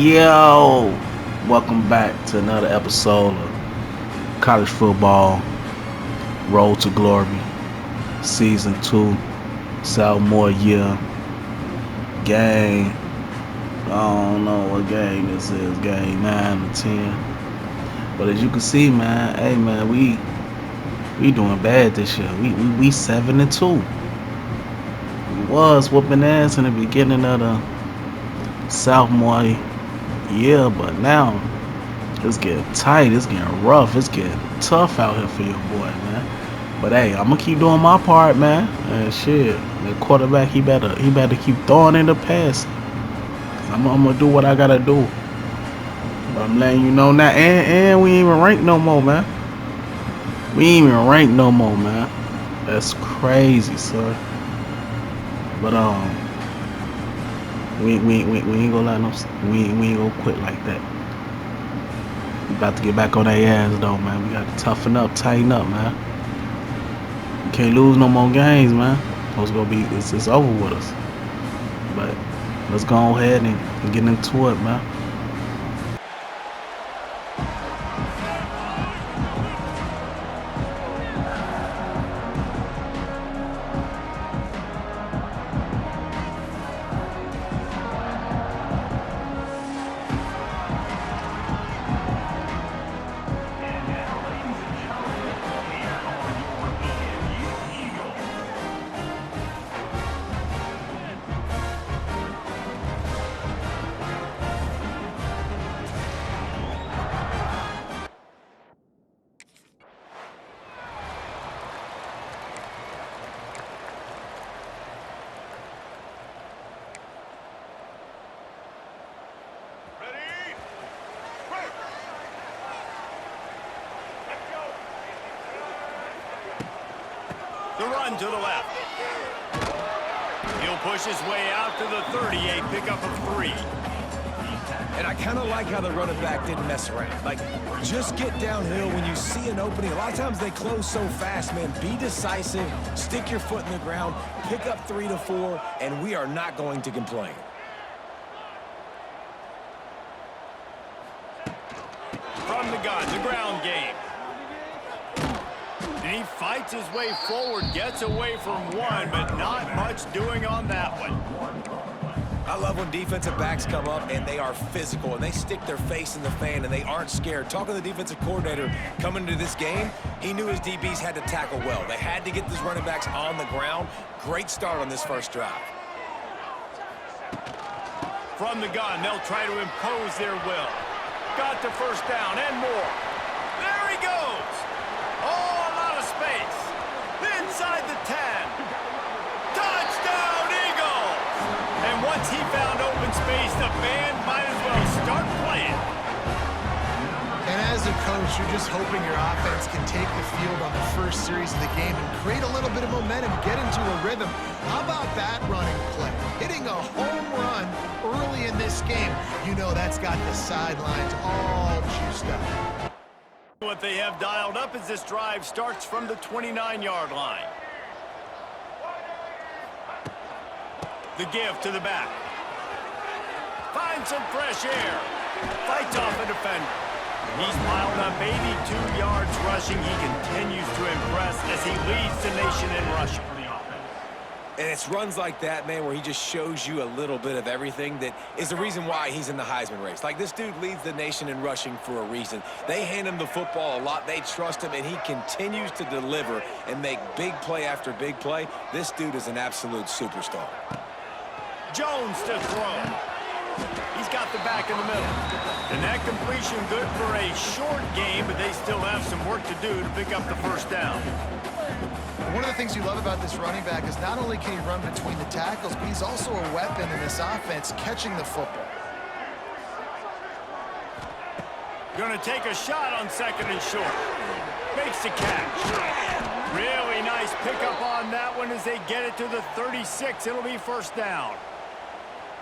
Yo, welcome back to another episode of College Football Road to Glory, Season 2, Sophomore year. Game, I don't know what game this is, game 9 or 10. But as you can see, man, hey man, we doing bad this year. We 7-2. We was whooping ass in the beginning of the sophomore year, but now it's getting tight. It's getting rough. It's getting tough out here for your boy, man. But hey, I'm gonna keep doing my part, man. And shit, the quarterback, he better keep throwing in the pass. I'm gonna do what I gotta do. But I'm letting you know now, and we ain't even ranked no more, man. We ain't even ranked no more, man. That's crazy, son. But we ain't gonna let no, we ain't gonna quit like that. We about to get back on their ass though, man. We got to toughen up, tighten up, man. We can't lose no more games, man. It's gonna be it's over with us. But let's go ahead and get into it, man. The run to the left. He'll push his way out to the 38, pickup of 3. And I kind of like how the running back didn't mess around. Like, just get downhill when you see an opening. A lot of times they close so fast, man. Be decisive, stick your foot in the ground, pick up 3 to 4, and we are not going to complain. From the gun, the ground game. And he fights his way forward, gets away from one, but not much doing on that one. I love when defensive backs come up and they are physical and they stick their face in the fan and they aren't scared. Talking to the defensive coordinator coming into this game, he knew his DBs had to tackle well. They had to get these running backs on the ground. Great start on this first drive. From the gun, they'll try to impose their will. Got the first down and more. There he goes. Oh, a lot of space. Inside the 10. Touchdown, Eagles! And once he found open space, the band might as well start playing. And as a coach, you're just hoping your offense can take the field on the first series of the game and create a little bit of momentum, get into a rhythm. How about that running play? Hitting a home run early in this game. You know that's got the sidelines all juiced up. What they have dialed up as this drive starts from the 29-yard line. The give to the back. Finds some fresh air. Fights off a defender. He's piled up 82 yards rushing. He continues to impress as he leads the nation in rushing. And it's runs like that, man, where he just shows you a little bit of everything that is the reason why he's in the Heisman race. Like, this dude leads the nation in rushing for a reason. They hand him the football a lot. They trust him, and he continues to deliver and make big play after big play. This dude is an absolute superstar. Jones to throw. He's got the back in the middle. And that completion good for a short game, but they still have some work to do to pick up the first down. One of the things you love about this running back is not only can he run between the tackles, but he's also a weapon in this offense catching the football. Going to take a shot on second and short. Makes the catch. Really nice pickup on that one as they get it to the 36. It'll be first down.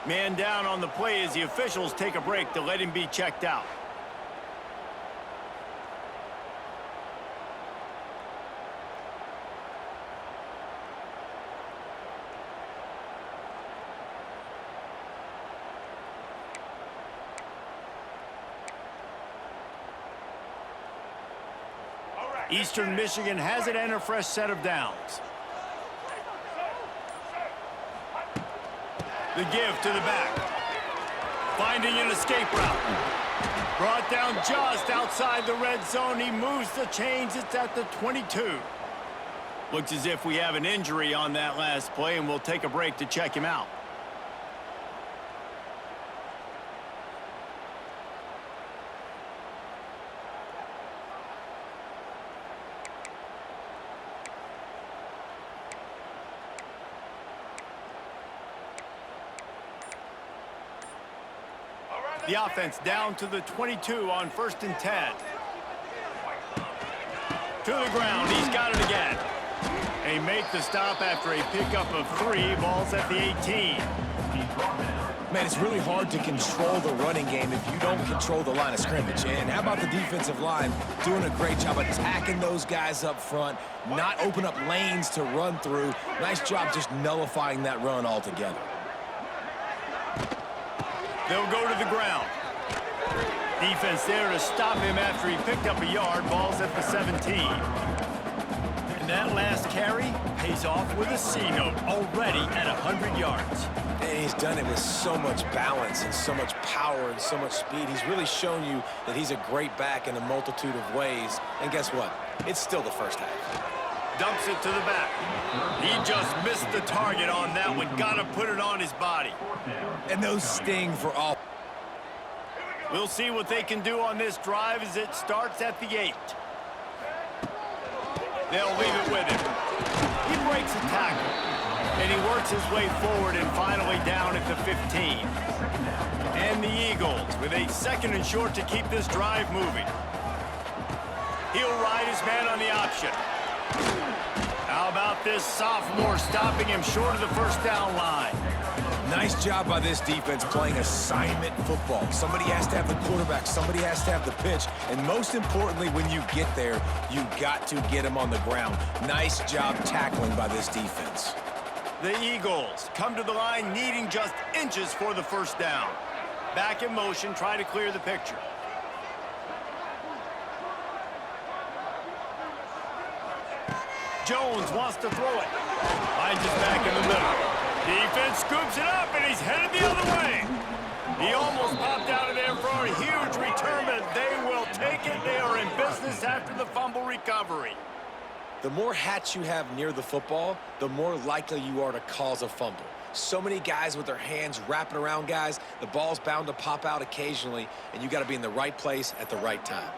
Man down on the play as the officials take a break to let him be checked out. Eastern Michigan has it and a fresh set of downs. The give to the back. Finding an escape route. Brought down just outside the red zone. He moves the chains. It's at the 22. Looks as if we have an injury on that last play, and we'll take a break to check him out. The offense down to the 22 on 1st and 10. To the ground, he's got it again. They make the stop after a pickup of 3. Ball's at the 18. Man, it's really hard to control the running game if you don't control the line of scrimmage. And how about the defensive line doing a great job attacking those guys up front, not open up lanes to run through. Nice job just nullifying that run altogether. They'll go to the ground. Defense there to stop him after he picked up a yard. Ball's at the 17. And that last carry pays off with a C note, already at 100 yards. And he's done it with so much balance and so much power and so much speed. He's really shown you that he's a great back in a multitude of ways. And guess what? It's still the first half. Dumps it to the back. He just missed the target on that one. Got to put it on his body. And those sting for all. We'll see what they can do on this drive as it starts at the 8. They'll leave it with him. He breaks a tackle, and he works his way forward and finally down at the 15. And the Eagles with a 2nd and short to keep this drive moving. He'll ride his man on the option. How about this sophomore stopping him short of the first down line? Nice job by this defense playing assignment football. Somebody has to have the quarterback. Somebody has to have the pitch. And most importantly, when you get there, you got to get him on the ground. Nice job tackling by this defense. The Eagles come to the line needing just inches for the first down. Back in motion, try to clear the picture. Jones wants to throw it. Finds his back in the middle. Defense scoops it up, and he's headed the other way. He almost popped out of there for a huge return, but they will take it. They are in business after the fumble recovery. The more hats you have near the football, the more likely you are to cause a fumble. So many guys with their hands wrapping around guys, the ball's bound to pop out occasionally, and you got to be in the right place at the right time.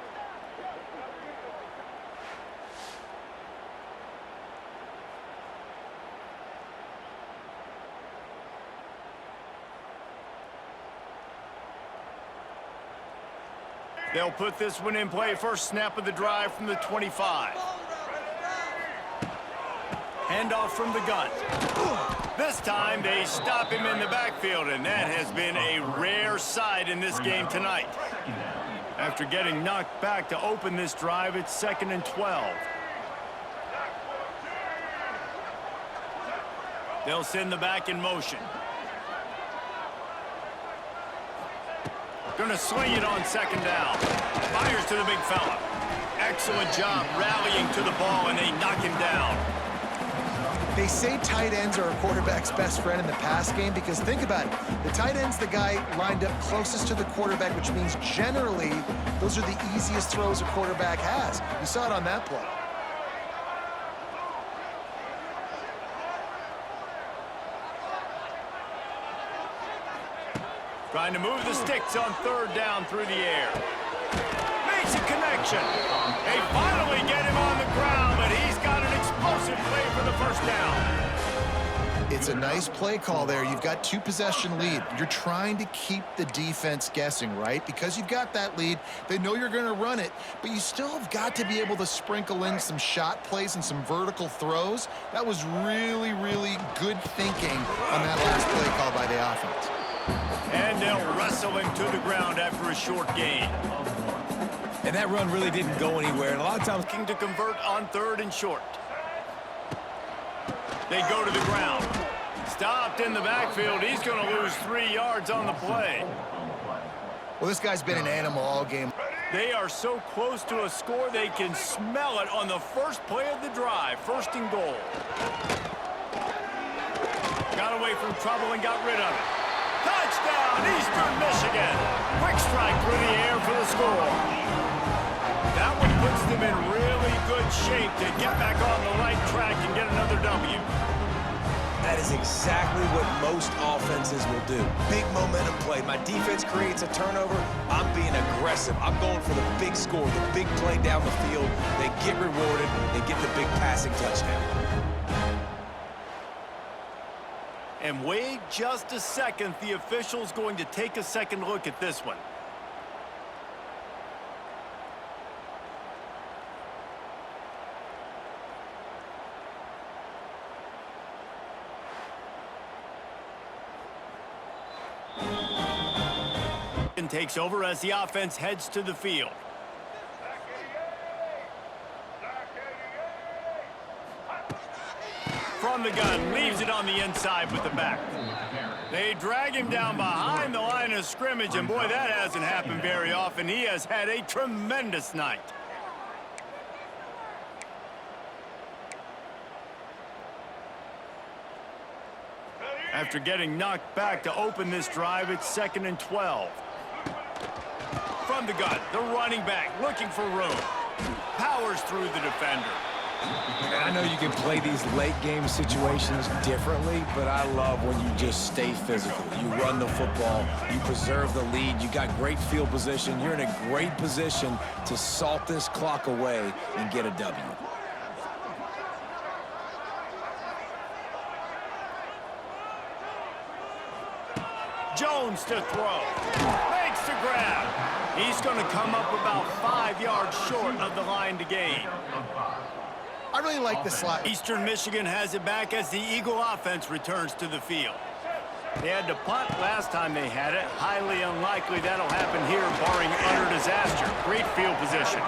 They'll put this one in play. First snap of the drive from the 25. Handoff from the gun. This time they stop him in the backfield, and that has been a rare sight in this game tonight. After getting knocked back to open this drive, it's 2nd and 12. They'll send the back in motion. Gonna swing it on 2nd down. Fires to the big fella. Excellent job rallying to the ball, and they knock him down. They say tight ends are a quarterback's best friend in the pass game because think about it. The tight end's the guy lined up closest to the quarterback, which means generally those are the easiest throws a quarterback has. You saw it on that play. Trying to move the sticks on 3rd down through the air. Makes a connection. They finally get him on the ground, but he's got an explosive play for the first down. It's a nice play call there. You've got 2-possession lead. You're trying to keep the defense guessing, right? Because you've got that lead, they know you're going to run it, but you still have got to be able to sprinkle in some shot plays and some vertical throws. That was really, really good thinking on that last play call by the offense. And they'll wrestle him to the ground after a short gain. And that run really didn't go anywhere. And a lot of times, looking to convert on 3rd and short. They go to the ground. Stopped in the backfield. He's going to lose 3 yards on the play. Well, this guy's been an animal all game. They are so close to a score, they can smell it on the first play of the drive. First and goal. Got away from trouble and got rid of it. Touchdown, Eastern Michigan. Quick strike through the air for the score. That one puts them in really good shape to get back on the right track and get another W. That is exactly what most offenses will do. Big momentum play. My defense creates a turnover. I'm being aggressive. I'm going for the big score, the big play down the field. They get rewarded. They get the big passing touchdown. And wait just a second. The official's going to take a second look at this one. And takes over as the offense heads to the field. From the gun, leaves it on the inside with the back. They drag him down behind the line of scrimmage, and boy, that hasn't happened very often. He has had a tremendous night. After getting knocked back to open this drive, it's 2nd and 12. From the gun, the running back looking for room. Powers through the defender. And I know you can play these late game situations differently, but I love when you just stay physical. You run the football, you preserve the lead, you got great field position, you're in a great position to salt this clock away and get a W. Jones to throw. Makes the grab. He's going to come up about 5 yards short of the line to gain. I really like the slide. Eastern Michigan has it back as the Eagle offense returns to the field. They had to punt last time they had it. Highly unlikely that'll happen here, barring utter disaster. Great field position.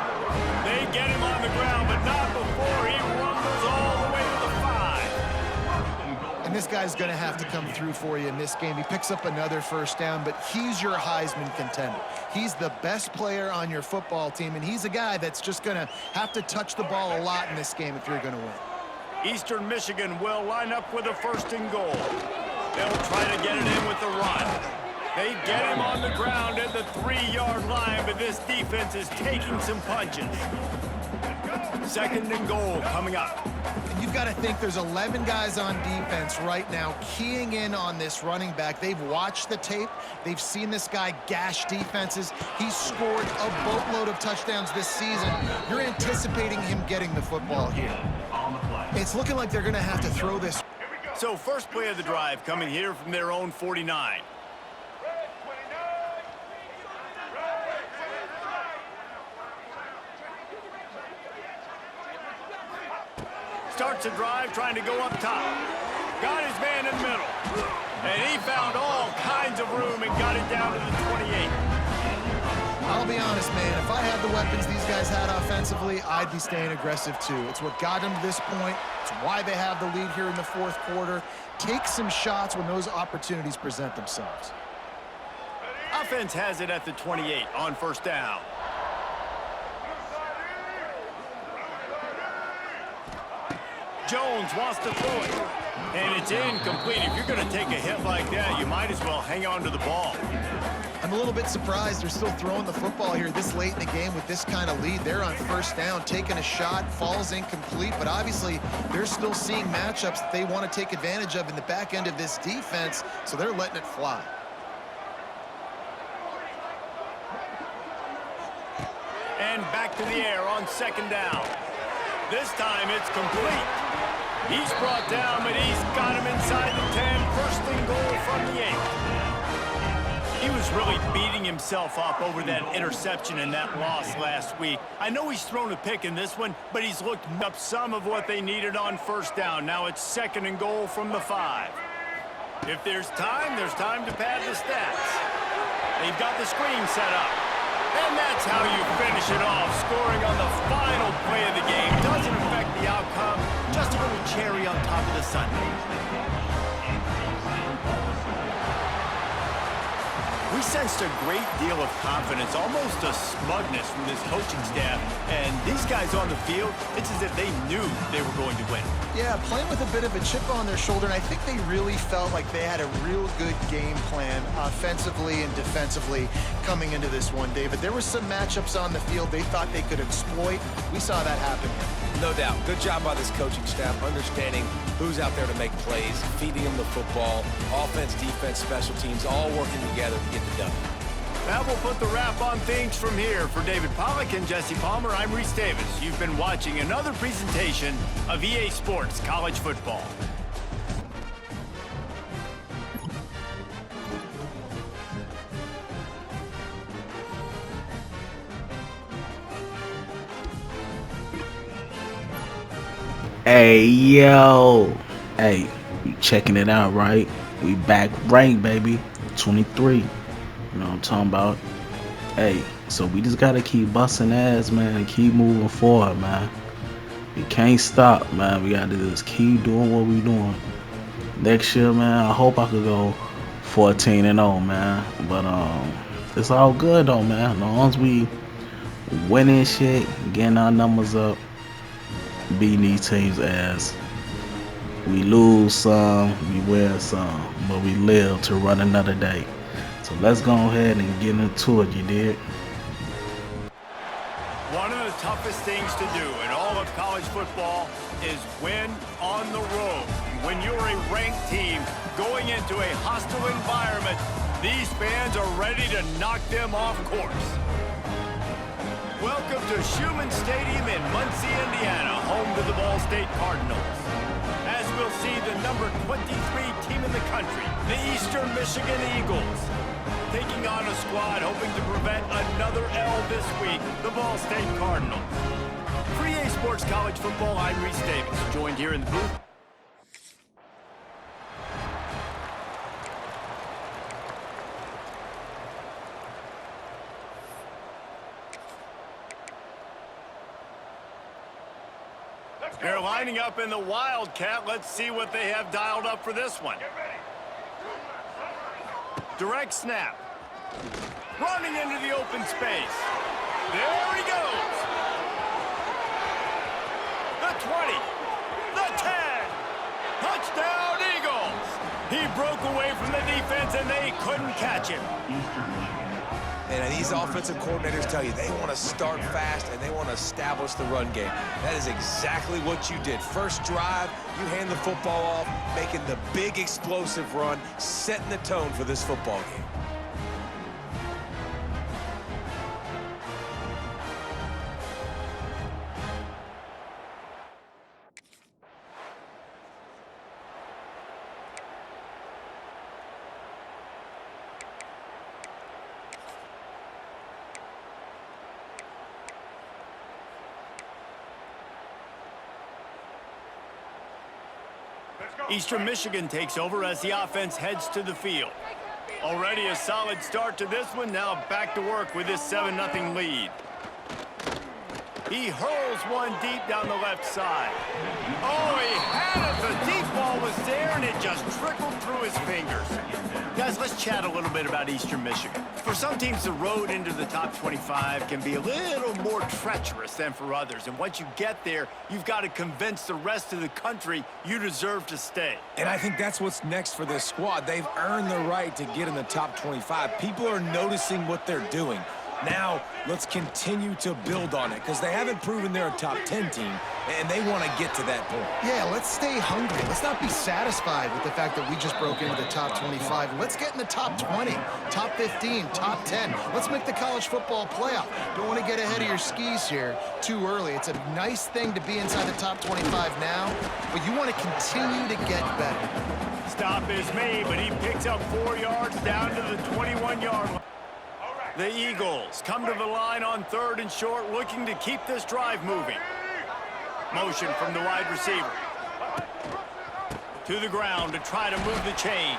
They get him on the ground, but not before he rumbles all the way to the 5. And this guy's going to have to come through for you in this game. He picks up another first down, but he's your Heisman contender. He's the best player on your football team, and he's a guy that's just going to have to touch the ball a lot in this game if you're going to win. Eastern Michigan will line up with a 1st and goal. They'll try to get it in with the run. They get him on the ground at the 3-yard line, but this defense is taking some punches. 2nd and goal coming up. And you've got to think there's 11 guys on defense right now keying in on this running back. They've watched the tape. They've seen this guy gash defenses. He's scored a boatload of touchdowns this season. You're anticipating him getting the football here. It's looking like they're going to have to throw this. So first play of the drive coming here from their own 49. Starts a drive trying to go up top. Got his man in the middle. And he found all kinds of room and got it down to the 28. I'll be honest, man. If I had the weapons these guys had offensively, I'd be staying aggressive too. It's what got them to this point. It's why they have the lead here in the 4th quarter. Take some shots when those opportunities present themselves. Offense has it at the 28 on 1st down. Jones wants to throw it, and it's incomplete. If you're going to take a hit like that, you might as well hang on to the ball. I'm a little bit surprised they're still throwing the football here this late in the game with this kind of lead. They're on 1st down, taking a shot, falls incomplete, but obviously they're still seeing matchups that they want to take advantage of in the back end of this defense, so they're letting it fly. And back to the air on 2nd down. This time it's complete. He's brought down, but he's got him inside the 10. 1st and goal from the 8. He was really beating himself up over that interception and that loss last week. I know he's thrown a pick in this one, but he's looked up some of what they needed on 1st down. Now it's 2nd and goal from the 5. If there's time to pad the stats. They've got the screen set up. And that's how you finish it off, scoring on the final play of the game. Doesn't affect the outcome, just a little cherry on top of the sundae. We sensed a great deal of confidence, almost a smugness from this coaching staff. And these guys on the field, it's as if they knew they were going to win. Yeah, playing with a bit of a chip on their shoulder, and I think they really felt like they had a real good game plan offensively and defensively coming into this one, David. There were some matchups on the field they thought they could exploit. We saw that happen here. No doubt. Good job by this coaching staff, understanding who's out there to make plays, feeding them the football, offense, defense, special teams, all working together to get the done. That will put the wrap on things from here. For David Pollack and Jesse Palmer, I'm Reese Davis. You've been watching another presentation of EA Sports College Football. Hey, yo. Hey, you checking it out, right? We back ranked, baby. 23. You know what I'm talking about? Hey, so we just gotta keep busting ass, man, and keep moving forward, man. We can't stop, man. We gotta just keep doing what we doing. Next year, man, I hope I could go 14-0, man. But it's all good though, man. As long as we winning shit, getting our numbers up, beating these teams' ass. We lose some, we win some, but we live to run another day. So let's go ahead and get into it, you did. One of the toughest things to do in all of college football is win on the road. When you're a ranked team going into a hostile environment, these fans are ready to knock them off course. Welcome to Schumann Stadium in Muncie, Indiana, home to the Ball State Cardinals. As we'll see the number 23 team in the country, the Eastern Michigan Eagles, taking on a squad hoping to prevent another L this week, the Ball State Cardinals. For EA Sports College Football, I'm Reese Davis, joined here in the booth. They're lining up in the Wildcat. Let's see what they have dialed up for this one. Direct snap. Running into the open space. There he goes. The 20. The 10. Touchdown, Eagles. He broke away from the defense, and they couldn't catch him. And these offensive coordinators tell you they want to start fast and they want to establish the run game. That is exactly what you did. First drive, you hand the football off, making the big explosive run, setting the tone for this football game. Eastern Michigan takes over as the offense heads to the field. Already a solid start to this one. Now back to work with this 7-0 lead. He hurls one deep down the left side. Oh, he had it. The deep ball was there, and it just trickled through his fingers. Guys, let's chat a little bit about Eastern Michigan. For some teams, the road into the top 25 can be a little more treacherous than for others. And once you get there, you've got to convince the rest of the country you deserve to stay. And I think that's what's next for this squad. They've earned the right to get in the top 25. People are noticing what they're doing. Now, let's continue to build on it because they haven't proven they're a top 10 team, and they want to get to that point. Yeah, let's stay hungry. Let's not be satisfied with the fact that we just broke into the top 25. Let's get in the top 20, top 15, top 10. Let's make the college football playoff. Don't want to get ahead of your skis here too early. It's a nice thing to be inside the top 25 now, but you want to continue to get better. Stop is made, but he picks up 4 yards down to the 21-yard line. The Eagles come to the line on 3rd and short, looking to keep this drive moving. Motion from the wide receiver. To the ground to try to move the chains.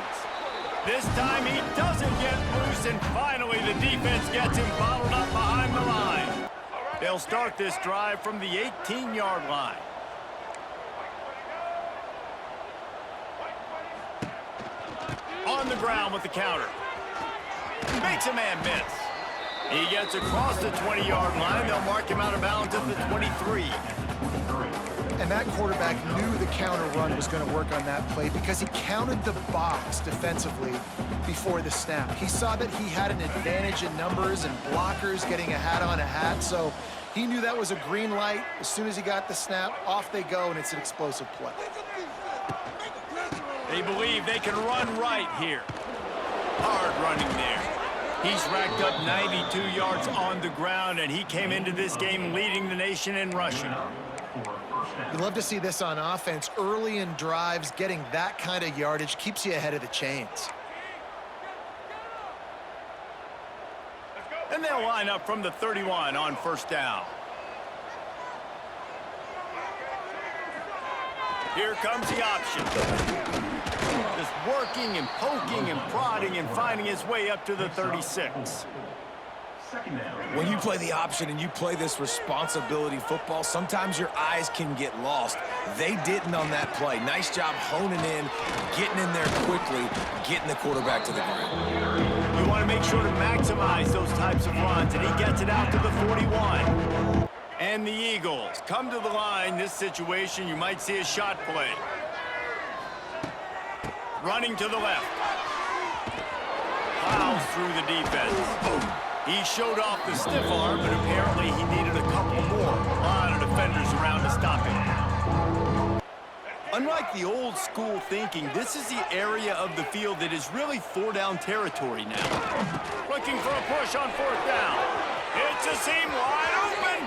This time he doesn't get loose, and finally the defense gets him bottled up behind the line. They'll start this drive from the 18-yard line. On the ground with the counter. Makes a man miss. He gets across the 20-yard line. They'll mark him out of bounds at the 23. And that quarterback knew the counter run was going to work on that play because he counted the box defensively before the snap. He saw that he had an advantage in numbers and blockers getting a hat on a hat, so he knew that was a green light. As soon as he got the snap, off they go, and it's an explosive play. They believe they can run right here. Hard running there. He's racked up 92 yards on the ground, and he came into this game leading the nation in rushing. You love to see this on offense. Early in drives, getting that kind of yardage keeps you ahead of the chains. And they'll line up from the 31 on first down. Here comes the option. Just working and poking and prodding and finding his way up to the 36. When you play the option and you play this responsibility football, sometimes your eyes can get lost. They didn't on that play. Nice job honing in, getting in there quickly, getting the quarterback to the ground. You want to make sure to maximize those types of runs, and he gets it out to the 41. And the Eagles come to the line. This situation, you might see a shot play. Running to the left. Plows through the defense. He showed off the stiff arm, but apparently he needed a couple more. A lot of defenders around to stop him. Unlike the old school thinking, this is the area of the field that is really four-down territory now. Looking for a push on fourth down. It's a seam wide open.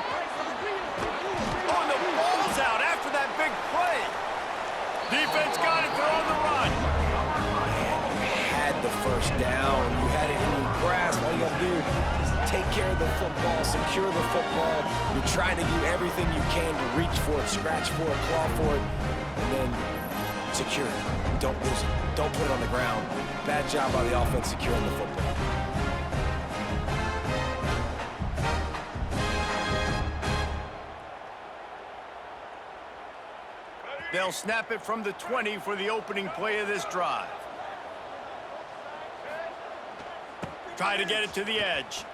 Oh, and the ball's out after that big play. Defense got it. They're on the run. The first down, you had it in your grasp. All you got to do is take care of the football, secure the football. You're trying to do everything you can to reach for it, scratch for it, claw for it, and then secure it. Don't lose it. Don't put it on the ground. Bad job by the offense securing the football. They'll snap it from the 20 for the opening play of this drive. Try to get it to the edge.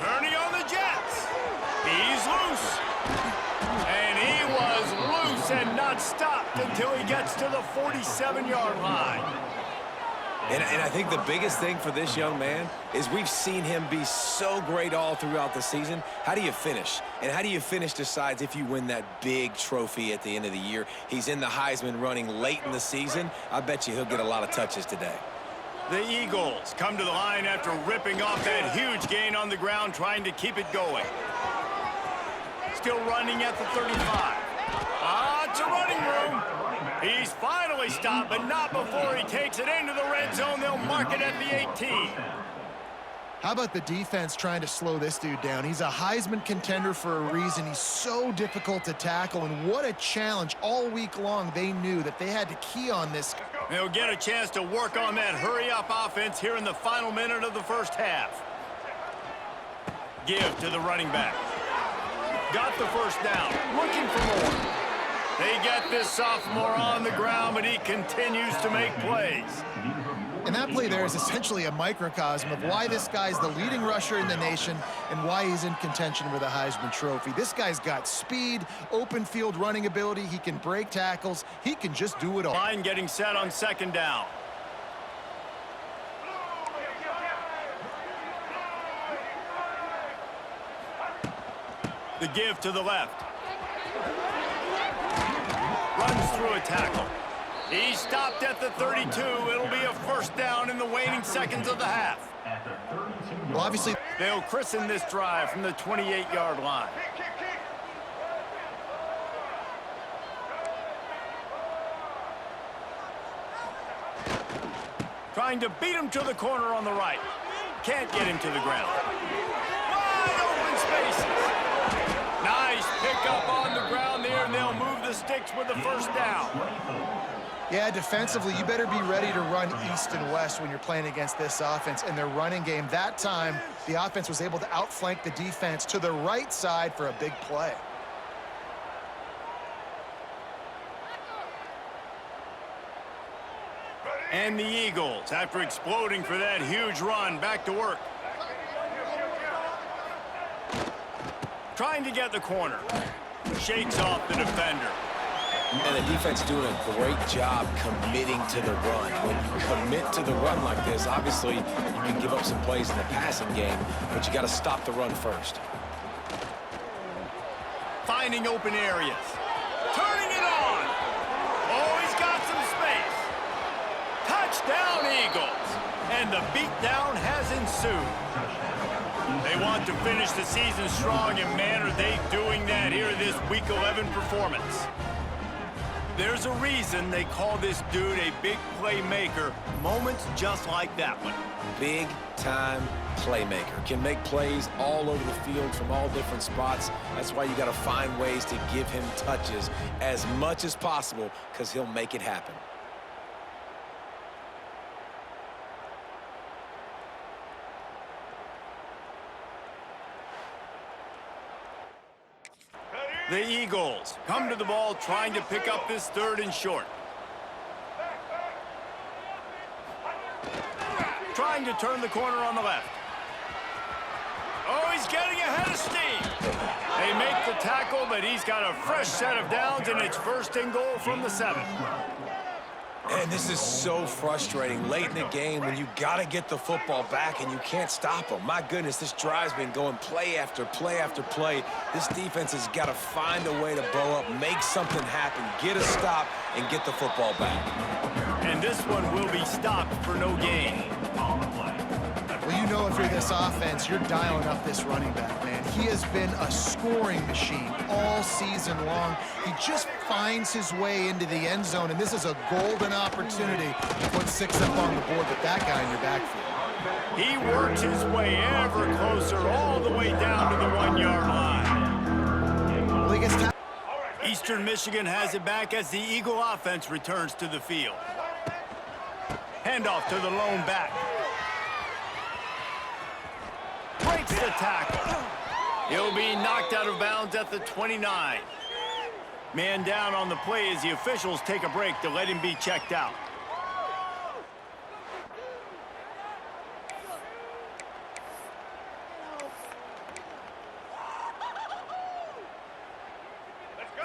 Turning on the Jets. He's loose. And he was loose and not stopped until he gets to the 47-yard line. And I think the biggest thing for this young man is we've seen him be so great all throughout the season. How do you finish? And how do you finish decides if you win that big trophy at the end of the year. He's in the Heisman running late in the season. I bet you he'll get a lot of touches today. The Eagles come to the line after ripping off that huge gain on the ground, trying to keep it going. Still running at the 35. It's a running room. He's finally stopped, but not before he takes it into the red zone. They'll mark it at the 18. How about the defense trying to slow this dude down? He's a Heisman contender for a reason. He's so difficult to tackle, and what a challenge. All week long, they knew that they had to key on this. They'll get a chance to work on that hurry-up offense here in the final minute of the first half. Give to the running back. Got the first down. Looking for more. They get this sophomore on the ground, but he continues to make plays. And that play there is essentially a microcosm of why this guy's the leading rusher in the nation and why he's in contention for the Heisman Trophy. This guy's got speed, open field running ability. He can break tackles. He can just do it all. Line getting set on second down. The give to the left. Runs through a tackle. He stopped at the 32. It'll be a first down in the waning seconds of the half. Well, obviously, they'll christen this drive from the 28-yard line. Trying to beat him to the corner on the right. Can't get him to the ground. Wide open spaces. Nice pickup on the ground there, and they'll move the sticks with the first down. yeah, defensively, you better be ready to run east and west when you're playing against this offense. And their running game, that time, the offense was able to outflank the defense to the right side for a big play. And the Eagles, after exploding for that huge run, back to work. Trying to get the corner. Shakes off the defender. And the defense doing a great job committing to the run. When you commit to the run like this, obviously you can give up some plays in the passing game, but you got to stop the run first. Finding open areas. Turning it on. Oh, he's got some space. Touchdown, Eagles. And the beatdown has ensued. They want to finish the season strong, and man, are they doing that here in this Week 11 performance. There's a reason they call this dude a big playmaker. Moments just like that one. Big-time playmaker. Can make plays all over the field from all different spots. That's why you got to find ways to give him touches as much as possible, because he'll make it happen. The Eagles come to the ball trying to pick up this 3rd and short. Trying to turn the corner on the left. Oh, he's getting ahead of steam. They make the tackle, but he's got a fresh set of downs, and it's 1st and goal from the 7. And this is so frustrating late in the game when you got to get the football back and you can't stop them. My goodness, this drive's been going play after play after play. This defense has got to find a way to bow up, make something happen, get a stop, and get the football back. And this one will be stopped for no gain. Well, you know if you're this offense, you're dialing up this running back, man. He has been a scoring machine all season long. He just finds his way into the end zone, and this is a golden opportunity to put 6 up on the board with that guy in your backfield. He works his way ever closer all the way down to the 1-yard line. Well, he gets Eastern Michigan has it back as the Eagle offense returns to the field. Handoff to the lone back. Breaks the tackle. He'll be knocked out of bounds at the 29. Man down on the play as the officials take a break to let him be checked out.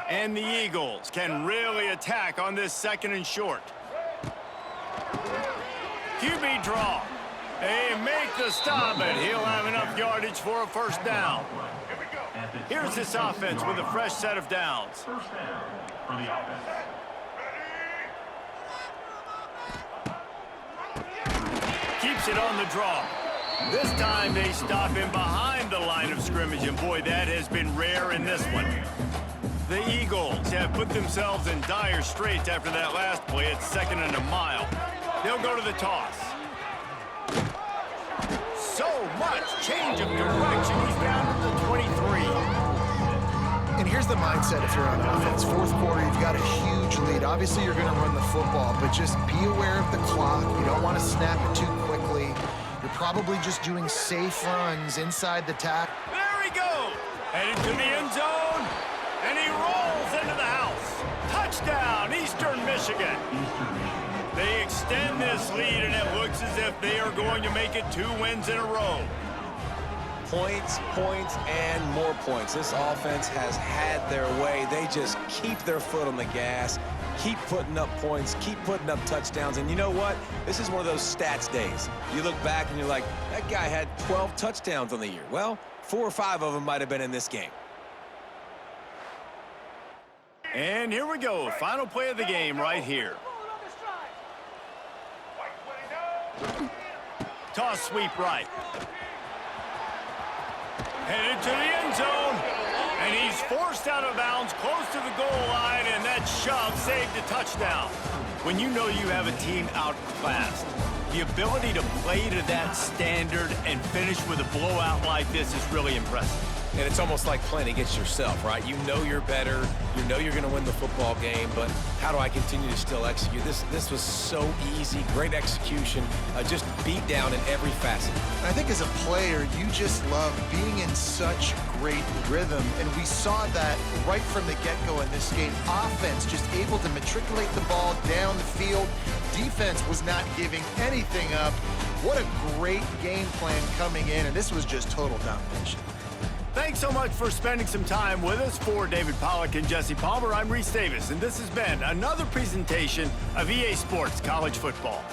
And the Eagles can really attack on this 2nd and short. QB draw. They make the stop, and he'll have enough yardage for a 1st down. Here's this offense with a fresh set of downs. Keeps it on the draw. This time they stop him behind the line of scrimmage, and boy, that has been rare in this one. The Eagles have put themselves in dire straits after that last play at 2nd and a mile. They'll go to the toss. So much change of direction. He's down to the 23. And here's the mindset if you're on offense. 4th quarter, you've got a huge lead. Obviously, you're going to run the football, but just be aware of the clock. You don't want to snap it too quickly. You're probably just doing safe runs inside the tackle. There he goes. Headed to the end zone. And he rolls into the house. Touchdown, Eastern Michigan. They extend this lead, and it looks as if they are going to make it 2 wins in a row. Points, points, and more points. This offense has had their way. They just keep their foot on the gas, keep putting up points, keep putting up touchdowns. And you know what? This is one of those stats days. You look back and you're like, that guy had 12 touchdowns on the year. Well, 4 or 5 of them might have been in this game. And here we go. Final play of the game right here. Toss sweep right. Headed to the end zone. And he's forced out of bounds close to the goal line, and that shove saved a touchdown. When you know you have a team outclassed, the ability to play to that standard and finish with a blowout like this is really impressive. And it's almost like playing against yourself, right? You know you're better. You know you're going to win the football game, but how do I continue to still execute? This was so easy, great execution, just beat down in every facet. I think as a player, you just love being in such great rhythm, and we saw that right from the get-go in this game. Offense just able to matriculate the ball down the field, defense was not giving anything up. What a great game plan coming in, and this was just total domination. Thanks so much for spending some time with us. For David Pollack and Jesse Palmer, I'm Reese Davis, and this has been another presentation of EA Sports College Football.